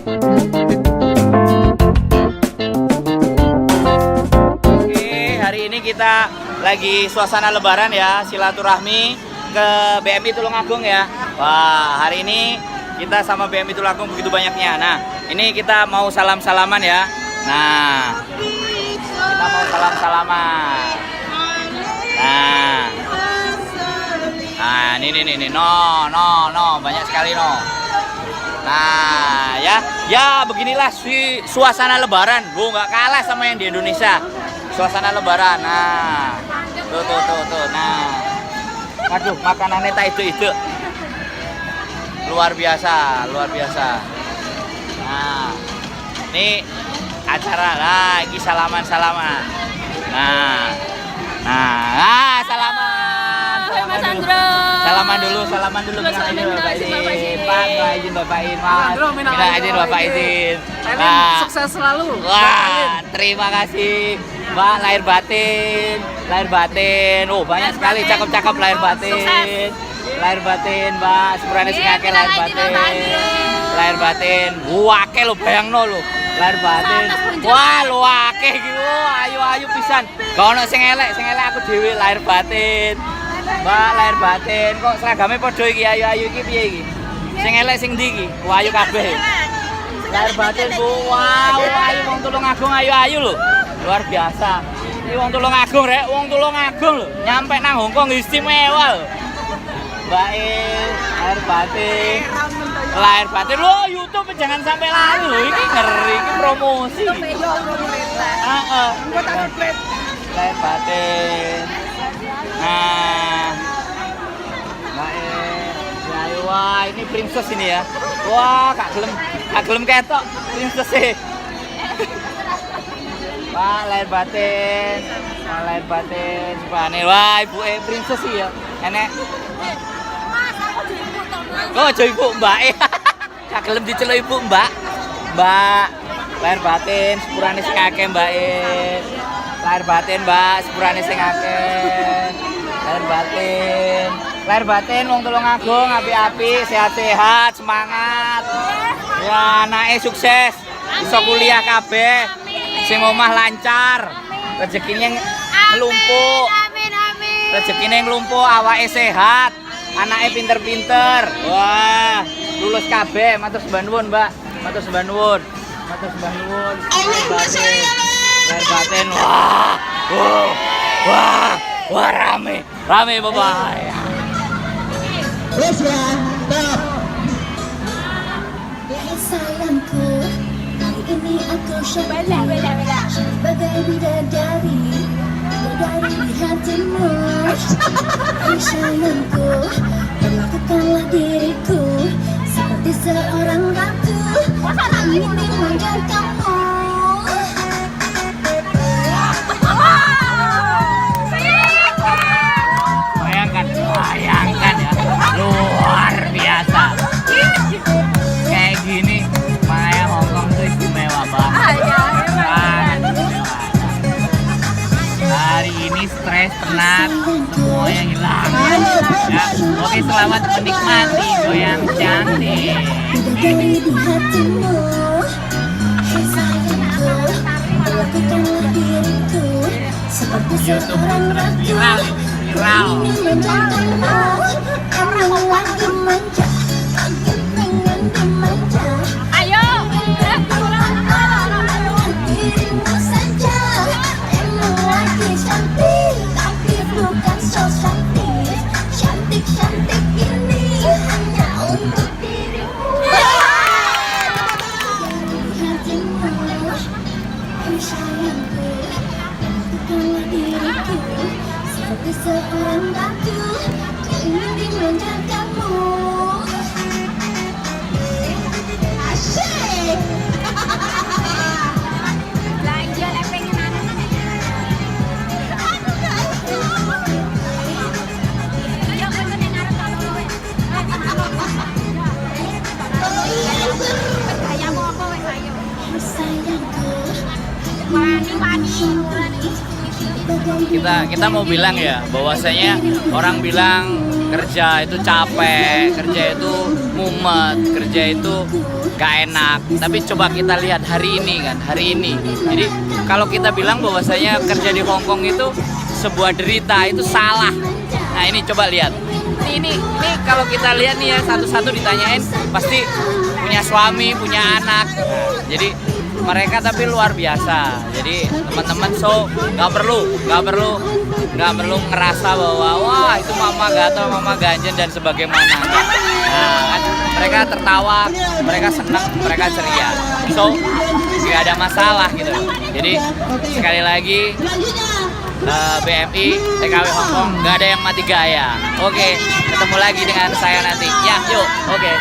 Oke, hari ini kita lagi suasana lebaran ya, silaturahmi ke BMI Tulungagung ya. Wah, hari ini kita sama BMI Tulungagung begitu banyaknya. Nah, ini kita mau salam-salaman ya. Nah, kita mau salam-salaman. Nah, ini, no, banyak sekali no. Nah, ya beginilah suasana lebaran. Bu, nggak kalah sama yang di Indonesia. Suasana lebaran. Nah, tuh. Nah, aduh, makanannya tak itu. Luar biasa. Nah, ini acara lagi salaman. Nah, salaman. Mas Andro. Salaman dulu. Bapak izin. Bapak izin. Nah, sukses selalu. Wah, terima kasih, Mbak. Lahir batin. Oh, banyak sekali cakep lahir batin. Lahir batin, Mbak. Sepurane sing akeh lahir batin. Akeh lo bayangno lo. Lahir batin. Wah, lo akeh iki. Ayo pisan. Gak ono sing elek aku dhewe lahir batin. Mbak, lahir batin. Kok seragamnya padha iki? Ayo iki piye iki? Sing elek sing ndi iki? Ayo kabeh. Lahir batin, Bu. Wow, ayo wong Tulungagung ayo lho. Luar biasa. Iki wong Tulungagung rek, wong Tulungagung lho. Nyampe nang Hongkong istimewa lho. Mbak lahir batin lho, YouTube jangan sampai lali lho. Iki ngeri, iki promosi. Heeh. Lahir batin. Nah, wah ini princess ini ya. Wah, kak gelem ketok princess e. Pak lahir batin, sepane. Wah, ibu princess ya. Enek. Oh, jo ibu Mbak e. Kak gelem diceluk ibu Mbak. Mbak lahir batin, sepurane sing akeh Mbak e. Lahir batin, Mbak, sepurane sing akeh. Lahir batin wong Tulungagung api-api, sehat-sehat, semangat. Ya, anake sukses, iso kuliah kabeh. Sing omah lancar. Rezekine nglumpuk, awake sehat. Anake pinter-pinter. Wah, lulus kabeh. Matur sembah nuwun, Mbak. Matur sembah nuwun. Lahir batin. Wah, rame Bapak. Terus ya, stop. Sayangku, hari ini aku sebagai bidadari di hatimu. Sayangku, perlakukanlah diriku seperti seorang ratu. Ingin dimanja kamu. Bayangkan ya, luar biasa. Kayak gini, makanya Hongkong tuh istimewa banget. Hari ini stres, penat, semuanya hilang. Ya, oke, selamat menikmati goyang cantik. Bidadari di hatimu. Sayangku, perlakukanlah diriku seperti seorang ratu. Ingin menjagamu, emang lagi manja, pengen dimanja. Ayo, dirimu saja, emang lagi cantik, tapi bukan so cantik. Cantik ini hanya untuk dirimu. Di hatimu, sayangku, perlakukanlah diriku seperti seorang ratu, ingin dimanja kamu. Asyik. belanja pengen anak-anak. Yuk, pengen arep kalau gayamu apa wes ayo. Sayangku, Wani. Kita mau bilang ya, bahwasanya orang bilang kerja itu capek, kerja itu mumet, kerja itu gak enak. Tapi coba kita lihat hari ini kan, hari ini. Jadi kalau kita bilang bahwasanya kerja di Hong Kong itu sebuah derita, itu salah. Nah ini coba lihat. Ini kalau kita lihat nih ya, satu-satu ditanyain pasti punya suami, punya anak. Nah, jadi mereka tapi luar biasa. Jadi teman-teman nggak perlu ngerasa bahwa wah itu mama gatel, mama ganjen dan sebagaimana. Nah, kan mereka tertawa, mereka senang, mereka ceria. Nggak ada masalah gitu. Jadi sekali lagi BMI TKW Hong Kong nggak ada yang mati gaya. Oke, ketemu lagi dengan saya nanti. Ya, yuk. Oke.